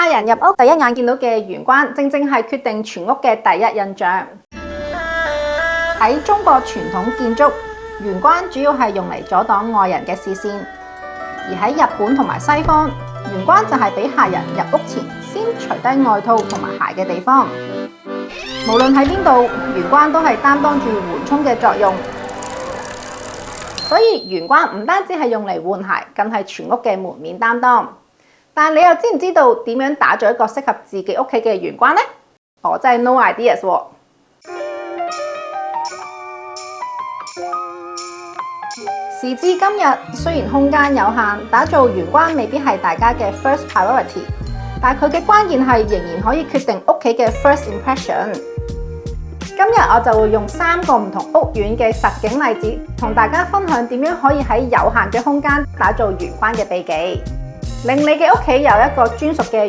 客人入屋第一眼見到嘅玄關，正正係決定全屋嘅第一印象。喺中國傳統建築，玄關主要係用嚟阻擋外人嘅視線；而喺日本同埋西方，玄關就係俾客人入屋前先除低外套同埋鞋嘅地方。無論喺邊度，玄關都係擔當住緩衝嘅作用。所以玄關唔單止係用嚟換鞋，更係全屋嘅門面擔當。但你又知唔知道點樣打造一個適合自己屋企嘅玄關呢？我真係 no ideas 喎。時至今日，雖然空間有限，打造玄關未必係大家嘅 first priority， 但佢嘅關鍵係仍然可以決定屋企嘅 first impression。今日我就會用3個唔同屋苑嘅實景例子，同大家分享點樣可以喺有限嘅空間打造玄關嘅秘技，令你嘅屋企有一個專屬嘅